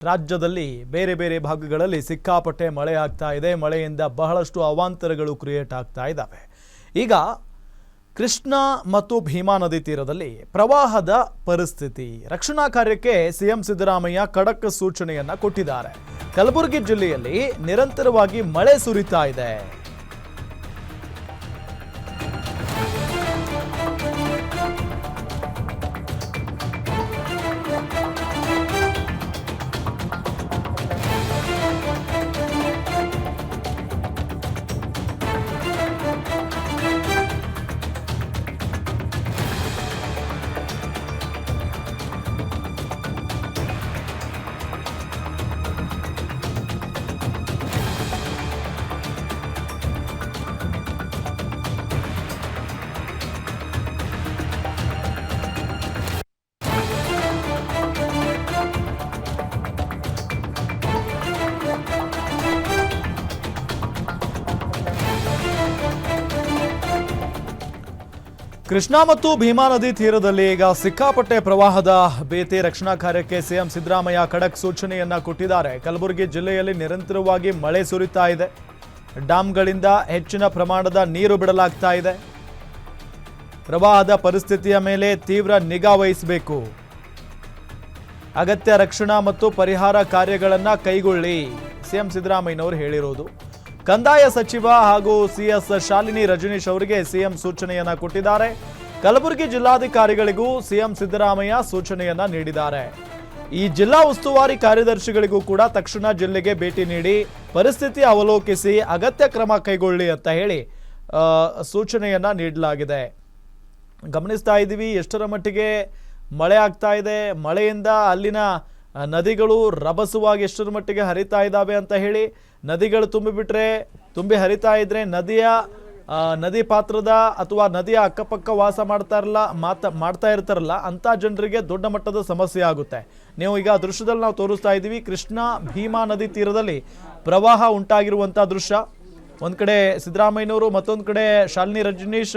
ರಾಜ್ಯದಲ್ಲಿ ಬೇರೆ ಬೇರೆ ಭಾಗಗಳಲ್ಲಿ ಸಿಕ್ಕಾಪಟ್ಟೆ ಮಳೆ ಆಗ್ತಾ ಇದೆ. ಮಳೆಯಿಂದ ಬಹಳಷ್ಟು ಅವಾಂತರಗಳು ಕ್ರಿಯೇಟ್ ಆಗ್ತಾ ಇದ್ದಾವೆ. ಈಗ ಕೃಷ್ಣ ಮತ್ತು ಭೀಮಾ ನದಿ ತೀರದಲ್ಲಿ ಪ್ರವಾಹದ ಪರಿಸ್ಥಿತಿ. ರಕ್ಷಣಾ ಕಾರ್ಯಕ್ಕೆ ಸಿಎಂ ಸಿದ್ದರಾಮಯ್ಯ ಖಡಕ್ ಸೂಚನೆಯನ್ನ ಕೊಟ್ಟಿದ್ದಾರೆ. ಕಲಬುರಗಿ ಜಿಲ್ಲೆಯಲ್ಲಿ ನಿರಂತರವಾಗಿ ಮಳೆ ಸುರಿತಾ ಇದೆ. ಕೃಷ್ಣಾ ಮತ್ತು ಭೀಮಾ ನದಿ ತೀರದಲ್ಲಿ ಈಗ ಸಿಕ್ಕಾಪಟ್ಟೆ ಪ್ರವಾಹದ ಭೀತಿ. ರಕ್ಷಣಾ ಕಾರ್ಯಕ್ಕೆ ಸಿಎಂ ಸಿದ್ದರಾಮಯ್ಯ ಖಡಕ್ ಸೂಚನೆಯನ್ನ ಕೊಟ್ಟಿದ್ದಾರೆ. ಕಲಬುರಗಿ ಜಿಲ್ಲೆಯಲ್ಲಿ ನಿರಂತರವಾಗಿ ಮಳೆ ಸುರಿತಾ ಇದೆ. ಡ್ಯಾಂಗಳಿಂದ ಹೆಚ್ಚಿನ ಪ್ರಮಾಣದ ನೀರು ಬಿಡಲಾಗ್ತಾ ಇದೆ. ಪ್ರವಾಹದ ಪರಿಸ್ಥಿತಿಯ ಮೇಲೆ ತೀವ್ರ ನಿಗಾ ವಹಿಸಬೇಕು. ಅಗತ್ಯ ರಕ್ಷಣಾ ಮತ್ತು ಪರಿಹಾರ ಕಾರ್ಯಗಳನ್ನು ಕೈಗೊಳ್ಳಿ ಸಿಎಂ ಸಿದ್ದರಾಮಯ್ಯನವರು ಹೇಳಿರೋದು. ಕಂದಾಯ ಸಚಿವ ಹಾಗೂ ಸಿಎಸ್ ಶಾಲಿನಿ ರಜನೀಶ್ ಅವರಿಗೆ ಸಿಎಂ ಸೂಚನೆಯನ್ನ ಕೊಟ್ಟಿದ್ದಾರೆ. ಕಲಬುರಗಿ ಜಿಲ್ಲಾಧಿಕಾರಿಗಳಿಗೂ ಸಿಎಂ ಸಿದ್ದರಾಮಯ್ಯ ಸೂಚನೆಯನ್ನ ನೀಡಿದ್ದಾರೆ. ಈ ಜಿಲ್ಲಾ ಉಸ್ತುವಾರಿ ಕಾರ್ಯದರ್ಶಿಗಳಿಗೂ ಕೂಡ ತಕ್ಷಣ ಜಿಲ್ಲೆಗೆ ಭೇಟಿ ನೀಡಿ ಪರಿಸ್ಥಿತಿ ಅವಲೋಕಿಸಿ ಅಗತ್ಯ ಕ್ರಮ ಕೈಗೊಳ್ಳಿ ಅಂತ ಹೇಳಿ ಸೂಚನೆಯನ್ನ ನೀಡಲಾಗಿದೆ. ಗಮನಿಸ್ತಾ ಇದ್ದೀವಿ ಎಷ್ಟರ ಮಟ್ಟಿಗೆ ಮಳೆ ಆಗ್ತಾ ಇದೆ. ಮಳೆಯಿಂದ ಅಲ್ಲಿನ ನದಿಗಳು ರಭಸವಾಗಿ ಎಷ್ಟರ ಮಟ್ಟಿಗೆ ಹರಿತಾ ಇದ್ದಾವೆ ಅಂತ ಹೇಳಿ. ನದಿಗಳು ತುಂಬಿ ಹರಿತಾ ಇದ್ರೆ ನದಿ ಪಾತ್ರದ ಅಥವಾ ನದಿಯ ಅಕ್ಕಪಕ್ಕ ವಾಸ ಮಾಡ್ತಾ ಇರ್ತಾರಲ್ಲ ಅಂತ ಜನರಿಗೆ ದೊಡ್ಡ ಮಟ್ಟದ ಸಮಸ್ಯೆ ಆಗುತ್ತೆ. ನೀವು ಈಗ ದೃಶ್ಯದಲ್ಲಿ ನಾವು ತೋರಿಸ್ತಾ ಇದ್ದೀವಿ ಕೃಷ್ಣಾ ಭೀಮಾ ನದಿ ತೀರದಲ್ಲಿ ಪ್ರವಾಹ ಉಂಟಾಗಿರುವಂಥ ದೃಶ್ಯ. ಒಂದ್ ಕಡೆ ಸಿದ್ದರಾಮಯ್ಯನವರು, ಮತ್ತೊಂದು ಕಡೆ ಶಾಲಿನಿ ರಜನೀಶ್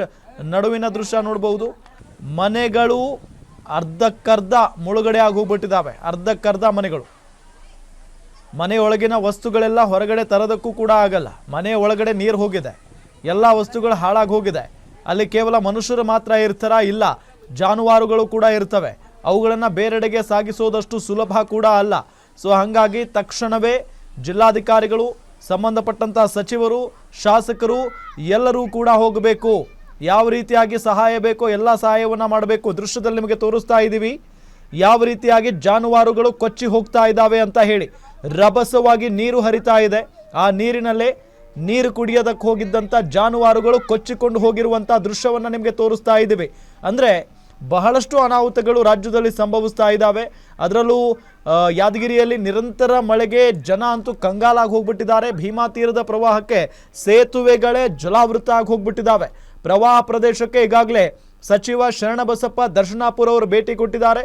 ನಡುವಿನ ದೃಶ್ಯ ನೋಡಬಹುದು. ಮನೆಗಳು ಅರ್ಧಕ್ಕರ್ಧ ಮುಳುಗಡೆ ಆಗಿ ಹೋಗ್ಬಿಟ್ಟಿದ್ದಾವೆ. ಅರ್ಧಕ್ಕರ್ಧ ಮನೆಯೊಳಗಿನ ವಸ್ತುಗಳೆಲ್ಲ ಹೊರಗಡೆ ತರೋದಕ್ಕೂ ಕೂಡ ಆಗಲ್ಲ. ಮನೆ ಒಳಗಡೆ ನೀರು ಹೋಗಿದೆ, ಎಲ್ಲ ವಸ್ತುಗಳು ಹಾಳಾಗಿ ಹೋಗಿದೆ. ಅಲ್ಲಿ ಕೇವಲ ಮನುಷ್ಯರು ಮಾತ್ರ ಇರ್ತಾರ? ಇಲ್ಲ, ಜಾನುವಾರುಗಳು ಕೂಡ ಇರ್ತವೆ. ಅವುಗಳನ್ನು ಬೇರೆಡೆಗೆ ಸಾಗಿಸೋದಷ್ಟು ಸುಲಭ ಕೂಡ ಅಲ್ಲ. ಸೊ ಹಾಗಾಗಿ ತಕ್ಷಣವೇ ಜಿಲ್ಲಾಧಿಕಾರಿಗಳು, ಸಂಬಂಧಪಟ್ಟಂತ ಸಚಿವರು, ಶಾಸಕರು ಎಲ್ಲರೂ ಕೂಡ ಹೋಗಬೇಕು. ಯಾವ ರೀತಿಯಾಗಿ ಸಹಾಯ ಬೇಕೋ ಎಲ್ಲ ಸಹಾಯವನ್ನ ಮಾಡಬೇಕು. ದೃಶ್ಯದಲ್ಲಿ ನಿಮಗೆ ತೋರಿಸ್ತಾ ಇದ್ದೀವಿ ಯಾವ ರೀತಿಯಾಗಿ ಜಾನುವಾರುಗಳು ಕೊಚ್ಚಿ ಹೋಗ್ತಾ ಇದ್ದಾವೆ ಅಂತ ಹೇಳಿ. ರಭಸವಾಗಿ ನೀರು ಹರಿತಾ ಇದೆ. ಆ ನೀರಿನಲ್ಲೇ ನೀರು ಕುಡಿಯೋದಕ್ಕೆ ಹೋಗಿದ್ದಂಥ ಜಾನುವಾರುಗಳು ಕೊಚ್ಚಿಕೊಂಡು ಹೋಗಿರುವಂಥ ದೃಶ್ಯವನ್ನು ನಿಮಗೆ ತೋರಿಸ್ತಾ ಇದ್ದೀವಿ. ಅಂದರೆ ಬಹಳಷ್ಟು ಅನಾಹುತಗಳು ರಾಜ್ಯದಲ್ಲಿ ಸಂಭವಿಸ್ತಾ ಇದ್ದಾವೆ. ಅದರಲ್ಲೂ ಯಾದಗಿರಿಯಲ್ಲಿ ನಿರಂತರ ಮಳೆಗೆ ಜನ ಅಂತೂ ಕಂಗಾಲಾಗಿ ಹೋಗ್ಬಿಟ್ಟಿದ್ದಾರೆ. ಭೀಮಾ ತೀರದ ಪ್ರವಾಹಕ್ಕೆ ಸೇತುವೆಗಳೇ ಜಲಾವೃತ ಆಗಿ ಹೋಗ್ಬಿಟ್ಟಿದ್ದಾವೆ. ಪ್ರವಾಹ ಪ್ರದೇಶಕ್ಕೆ ಈಗಾಗಲೇ ಸಚಿವ ಶರಣಬಸಪ್ಪ ದರ್ಶನಾಪುರ ಅವರು ಭೇಟಿ ಕೊಟ್ಟಿದ್ದಾರೆ.